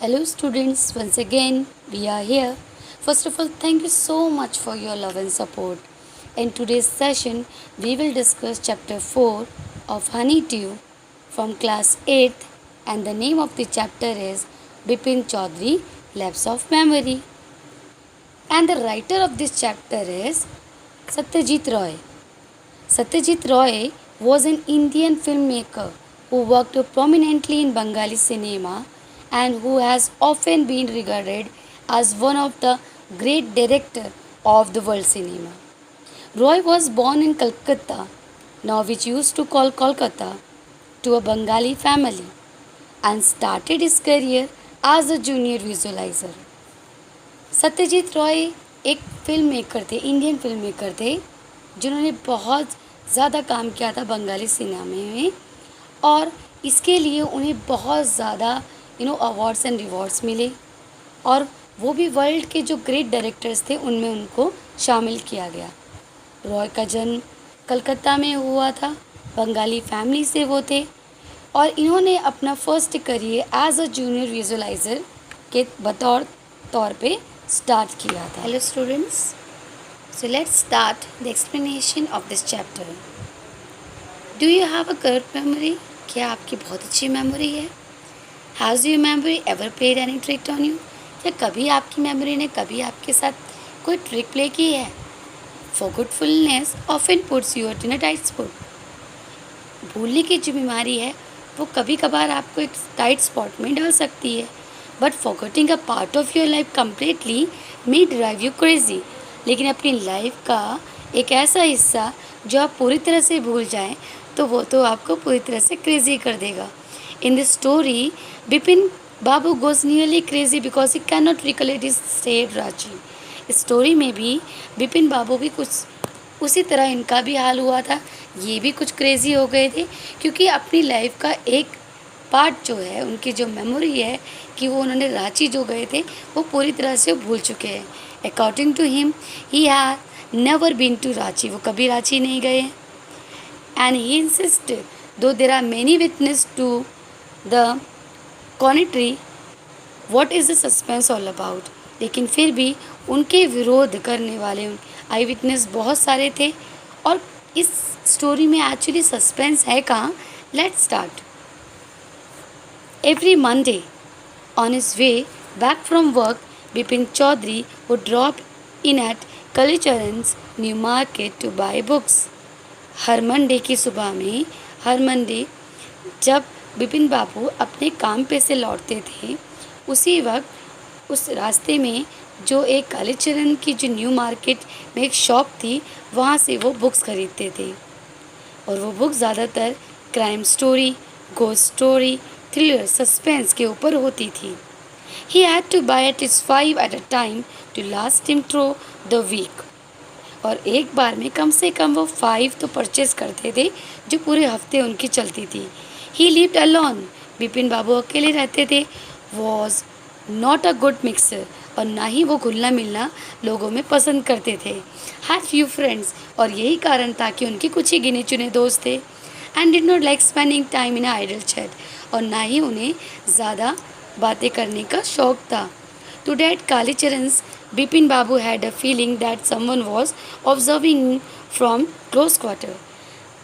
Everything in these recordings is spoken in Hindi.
Hello, students. Once again, we are here. First of all, thank you so much for your love and support. In today's session, we will discuss chapter 4 of Honeydew from class 8th, and the name of the chapter is Bipin Chaudhary Lapse of Memory. And the writer of this chapter is Satyajit Roy. Satyajit Roy was an Indian filmmaker who worked prominently in Bengali cinema and who has often been regarded as one of the great directors of the world cinema. Roy was born in Calcutta, now which used to call Kolkata, to a Bengali family and started his career as a junior visualizer. Satyajit Roy एक फिल्म मेकर थे, इंडियन फिल्म मेकर थे, जिन्होंने बहुत ज़्यादा काम किया था बंगाली सिनेमा में और इसके लिए उन्हें बहुत ज़्यादा अवार्ड्स एंड रिवॉर्ड्स मिले और वो भी वर्ल्ड के जो ग्रेट डायरेक्टर्स थे उनमें उनको शामिल किया गया। रॉय का जन्म कलकत्ता में हुआ था, बंगाली फैमिली से वो थे और इन्होंने अपना first career as a junior visualiser के बतौर तौर पे स्टार्ट किया था। Hello students, so let's start the explanation of this chapter. Do you have a good memory? क्या आपकी बहुत अच्छी मेमोरी है? Has your memory ever played any trick on you? क्या कभी आपकी मेमोरी ने कभी आपके साथ कोई ट्रिक प्ले की है? Forgetfulness often puts you in a tight spot. भूलने की जो बीमारी है वो कभी कभार आपको एक टाइट स्पॉट में डाल सकती है, but forgetting a part of your life completely may drive you crazy. लेकिन अपनी लाइफ का एक ऐसा हिस्सा जो आप पूरी तरह से भूल जाएं तो वो तो आपको पूरी तरह से क्रेजी कर देगा। In this story Bipin Babu goes nearly crazy because he can not recollect his stayed Ranchi. इस स्टोरी में भी बिपिन बाबू भी कुछ उसी तरह इनका भी हाल हुआ था, ये भी कुछ क्रेजी हो गए थे क्योंकि अपनी लाइफ का एक पार्ट जो है, उनकी जो मेमोरी है कि वो उन्होंने रांची जो गए थे वो पूरी तरह से भूल चुके हैं। According to him he had never been to Ranchi, वो कभी रांची नहीं गए। And he insisted though there are many witness to the contrary what is the suspense all about. लेकिन फिर भी उनके विरोध करने वाले आई विटनेस बहुत सारे थे और इस स्टोरी में एक्चुअली सस्पेंस है कहाँ। Let's start. Every Monday, on his way back from work, Bipin Chaudhary would drop in at Kalicharan's New Market to buy books. Her Monday की सुबह में, हर मंडे जब बिपिन बाबू अपने काम पे से लौटते थे, उसी वक्त उस रास्ते में जो एक कालीचरण की जो न्यू मार्केट में एक शॉप थी, वहाँ से वो बुक्स खरीदते थे और वो बुक्स ज़्यादातर crime story, ghost story, thriller, suspense के ऊपर होती थी। He had to buy at is 5 at a time to last him through the week. और एक बार में कम से कम वो 5 तो परचेज करते थे जो पूरे हफ्ते उनकी चलती थी। ही लिव्ड अलोन, बिपिन बाबू अकेले रहते थे। Was not a good mixer, और ना ही वो घुलना मिलना लोगों में पसंद करते थे। हैड फ्यू फ्रेंड्स, और यही कारण था कि उनके कुछ ही गिने चुने दोस्त थे। And did not like spending time in idle chat, और ना ही उन्हें ज़्यादा बातें करने का शौक था। To that Kalicharan's Bipin Babu had a feeling that someone was observing from close quarter.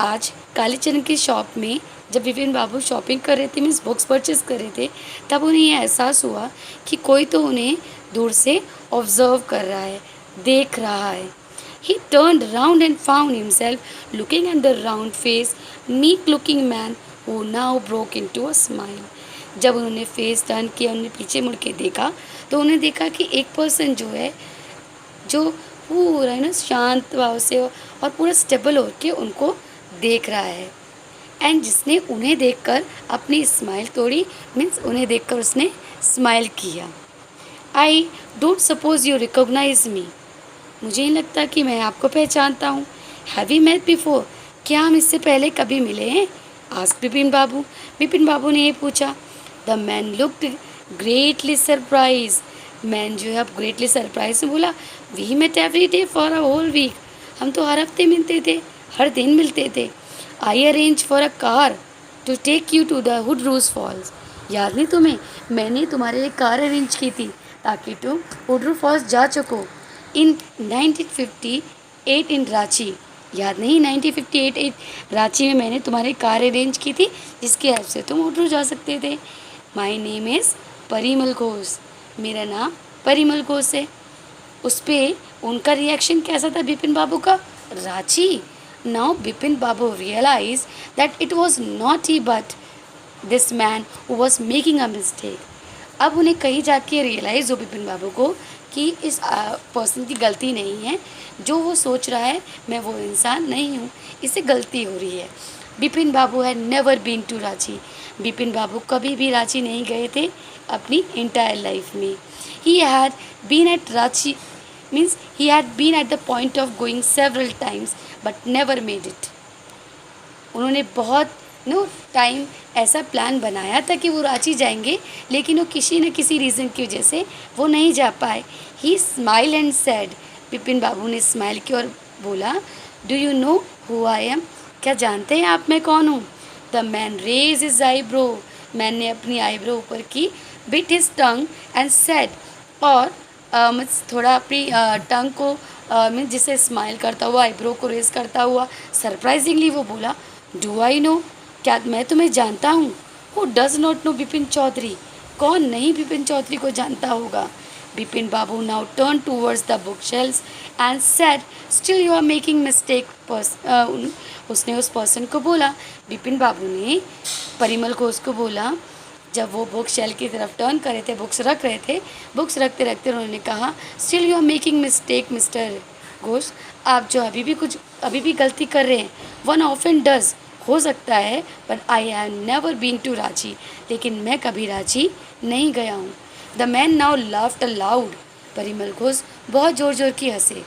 आज कालीचरण की शॉप में जब बिपिन बाबू शॉपिंग कर रहे थे, मीन्स बुक्स परचेज कर रहे थे, तब उन्हें यह एहसास हुआ कि कोई तो उन्हें दूर से ऑब्जर्व कर रहा है, देख रहा है। He turned round and found himself looking at the round-faced, meek-looking man who now broke into a smile. जब उन्होंने फेस टर्न किया, उन्होंने पीछे मुड़ के देखा तो उन्हें देखा कि एक पर्सन जो है, जो पूरा शांत भाव से और पूरा स्टेबल होकर उनको देख रहा है, एंड जिसने उन्हें देखकर अपनी स्माइल तोड़ी, मीन्स उन्हें देखकर उसने स्माइल किया। I don't suppose you recognise me, मुझे नहीं लगता कि मैं आपको पहचानता हूँ। हैव वी मेट बिफोर, क्या हम इससे पहले कभी मिले हैं? आस्क्ड बिपिन बाबू, बिपिन बाबू ने ये पूछा। The man looked greatly surprise, man जो है अब ग्रेटली सरप्राइज में बोला, we met every day for a whole week, हम तो हर हफ्ते मिलते थे, हर दिन मिलते थे। I arrange for a car to take you to the हुडरूस फॉल्स, याद नहीं तुम्हें, मैंने तुम्हारे लिए कार अरेंज की थी ताकि तुम वुडरू फॉल्स जा सको इन 1958 इन रांची। याद नहीं, 1958 रांची में मैंने तुम्हारी कार अरेंज की थी जिसकी हेल्प से तुम वुडरू जा सकते थे। My name is Parimal Ghosh, मेरा नाम परिमल घोष है। उस पर उनका रिएक्शन कैसा था बिपिन बाबू का? Ranchi. Now Bipin Babu realize that it was not he but this man who was making a mistake. अब उन्हें कहीं जाके रियलाइज़ हो बिपिन बाबू को कि इस पर्सन की गलती नहीं है, जो वो सोच रहा है मैं वो इंसान नहीं हूँ, इससे गलती हो रही है। Bipin Babu had never been to Ranchi, Bipin Babu कभी भी रांची नहीं गए थे अपनी इंटायर लाइफ में। He had been at Ranchi means he had been at the point of going several times but never made it. उन्होंने बहुत टाइम ऐसा प्लान बनाया था कि वो रांची जाएंगे, लेकिन वो किसी न किसी रीज़न की वजह से वो नहीं जा पाए। He smile and said, Bipin Babu ने स्माइल की और बोला, do you know who I am, क्या जानते हैं आप मैं कौन हूँ? The man raise his eyebrow, man ने अपनी आईब्रो ऊपर की, bit his tongue and said, और थोड़ा अपनी टंग को मीन्स जिसे स्माइल करता हुआ, आईब्रो को रेज करता हुआ सरप्राइजिंगली वो बोला, डू आई नो, क्या मैं तुम्हें जानता हूँ? Who does not know Bipin Chowdhury, कौन नहीं बिपिन चौधरी को जानता होगा? Bipin Babu now turn towards the book shelves and said, still you are making mistake. उसने उस पर्सन को बोला, बिपिन बाबू ने परिमल घोष को बोला, जब वो बुक शेल की तरफ टर्न कर रहे थे, बुक्स रख रहे थे, बुक्स रखते रखते उन्होंने कहा, still you are making mistake mister Ghosh, आप जो अभी भी गलती कर रहे हैं। वन ऑफन डज, हो सकता है, but I have never been to Ranchi, लेकिन मैं कभी रांची नहीं गया हूँ। The man now laughed aloud, Parimal Ghosh बहुत ज़ोर ज़ोर की हंसे।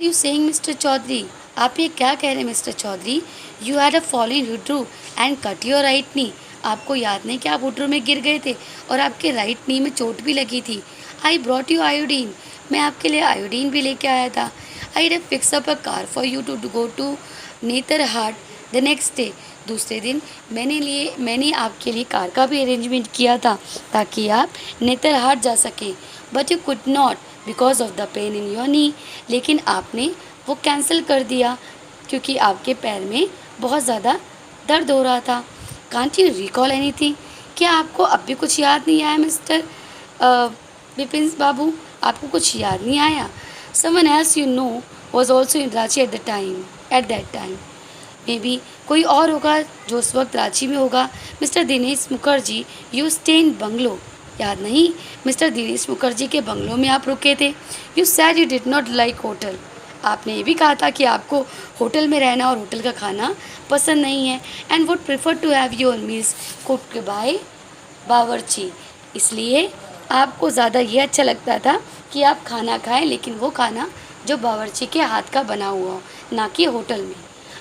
यू सेइंग मिस्टर चौधरी, आप ये क्या कह रहे हैं Mister Chowdhury? You had a fall in Hundru and cut your right knee, आपको याद नहीं कि आप हुड्रू में गिर गए थे और आपके राइट नी में चोट भी लगी थी। आई ब्रॉट यू आयोडीन, मैं आपके लिए आयोडीन भी लेके आया था। I have fix up a car for you to go to Netarhat the next day, दूसरे दिन मैंने आपके लिए कार का भी अरेंजमेंट किया था ताकि आप नेतरहाट जा सकें, but you could not because of the pain in your knee, लेकिन आपने वो कैंसिल कर दिया क्योंकि आपके पैर में बहुत ज़्यादा दर्द हो रहा था। कांट यू रिकॉल एनीथिंग, क्या आपको अब भी कुछ याद नहीं आया मिस्टर बिपिन बाबू, आपको कुछ याद नहीं आया? Someone else you know was also in Ranchi at that time, may be कोई और होगा जो उस वक्त रांची में होगा। Mister Dinesh Mukherjee you stay in bungalow, याद नहीं, मिस्टर दिनेश मुखर्जी के बंगलों में आप रुके थे। You said you did not like hotel, आपने ये भी कहा था कि आपको होटल में रहना और होटल का खाना पसंद नहीं है, and would prefer to have your meals cooked by bawarchi, इसलिए आपको ज़्यादा ये अच्छा लगता था कि आप खाना खाएं, लेकिन वो खाना जो बावर्ची के हाथ का बना हुआ हो, ना कि होटल में।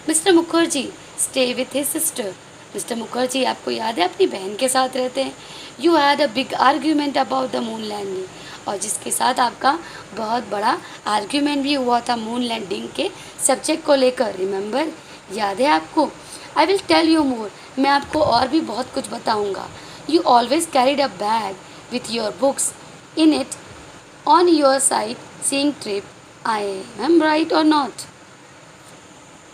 Mister Mukherjee stay with his sister, mister Mukherjee आपको याद है अपनी बहन के साथ रहते हैं। You had a big argument about the moon landing, और जिसके साथ आपका बहुत बड़ा आर्ग्यूमेंट भी हुआ था मून लैंडिंग के सब्जेक्ट को लेकर, रिमेंबर, याद है आपको? I will tell you more, मैं आपको और भी बहुत कुछ बताऊँगा। You always carried a bag with your books in it on your sightseeing trip, I am right और not?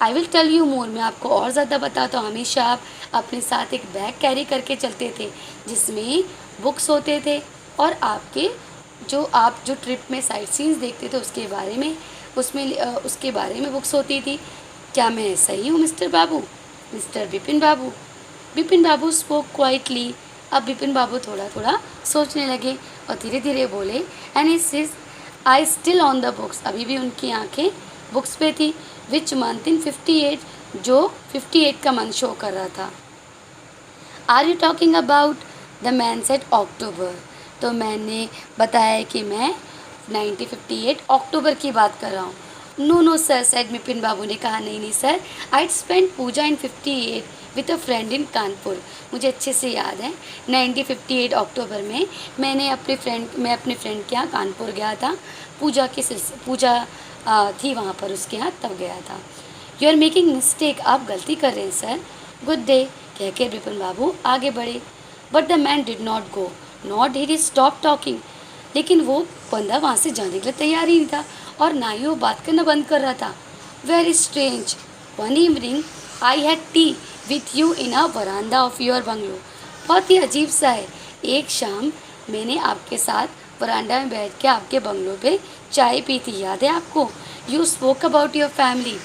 I will tell you more, मैं आपको और ज़्यादा बताता हूँ। हमेशा आप अपने साथ एक बैग कैरी करके चलते थे जिसमें बुक्स होते थे, और आप जो ट्रिप में साइट सीन्स देखते थे उसके बारे में बुक्स होती थी। क्या मैं सही हूँ मिस्टर बाबू? मिस्टर बिपिन बाबू, बिपिन बाबू स्पोक क्वाइटली, अब बिपिन बाबू थोड़ा थोड़ा सोचने लगे और धीरे धीरे बोले, and his I still on the books, अभी भी उनकी आंखें बुक्स पे थी। विच मंथ इन 58, जो 58 का मंथ शो कर रहा था। Are you talking about, the man said October, तो मैंने बताया कि मैं 1958 अक्टूबर की बात कर रहा हूँ। No no sir, said Bipin Babu ने कहा, नहीं sir, I spend Puja in 58 with a friend in Kanpur, मुझे अच्छे से याद है 1958 अक्टूबर में मैं अपने फ्रेंड के यहाँ कानपुर गया था, पूजा थी वहाँ पर उसके यहाँ, तब गया था। यू आर मेकिंग मिस्टेक, आप गलती कर रहे हैं सर। गुड डे, कह के बिपिन बाबू आगे बढ़े। But the man did not go, not did he stop talking. लेकिन वो बंदा वहाँ से जाने के लिए तैयार ही नहीं था और ना ही वो बात करना बंद कर रहा था। Very strange, one evening I had T with you in a veranda of your bungalow. बहुत ही अजीब सा है, एक शाम मैंने आपके साथ वरांडा में बैठ के आपके बंगलो पे चाय पी थी, याद है आपको? You spoke about your family,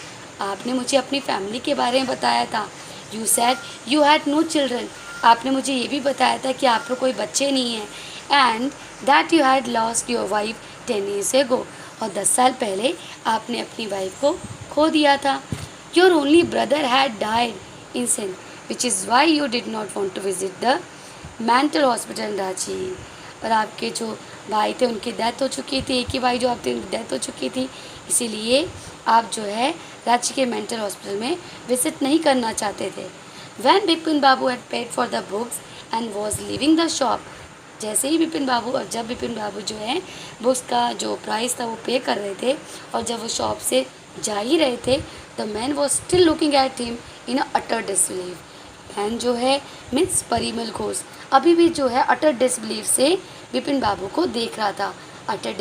आपने मुझे अपनी फैमिली के बारे में बताया था। You said you had no children, आपने मुझे ये भी बताया था कि आपको कोई बच्चे नहीं हैं। And that you had lost your wife 10 years ago, और 10 साल पहले आपने अपनी वाइफ को खो दिया था। Your only brother had died insane, which is why you did not want to visit the mental hospital in Ranchi. और आपके जो भाई थे उनकी डेथ हो चुकी थी, एक ही भाई जो आप थे उनकी डेथ हो चुकी थी, इसीलिए आप जो है रांची के मेंटल हॉस्पिटल में विजिट नहीं करना चाहते थे। When Bipin Babu had paid for the books and was leaving the shop, जैसे ही बिपिन बाबू और जब बिपिन बाबू जो है बुक्स का जो प्राइस था वो पे कर रहे थे और जब वो शॉप से जा ही रहे थे, the man was still looking at him in a utter disbelieve. Man जो है मीन्स परिमल घोष अभी भी जो है अटर डिसबिलीव से बिपिन बाबू को देख रहा था। अटर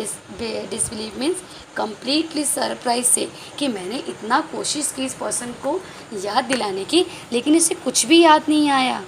डिसबिलीव मीन्स कम्प्लीटली सरप्राइज से कि मैंने इतना कोशिश की इस पर्सन को याद दिलाने की, लेकिन इसे कुछ भी याद नहीं आया।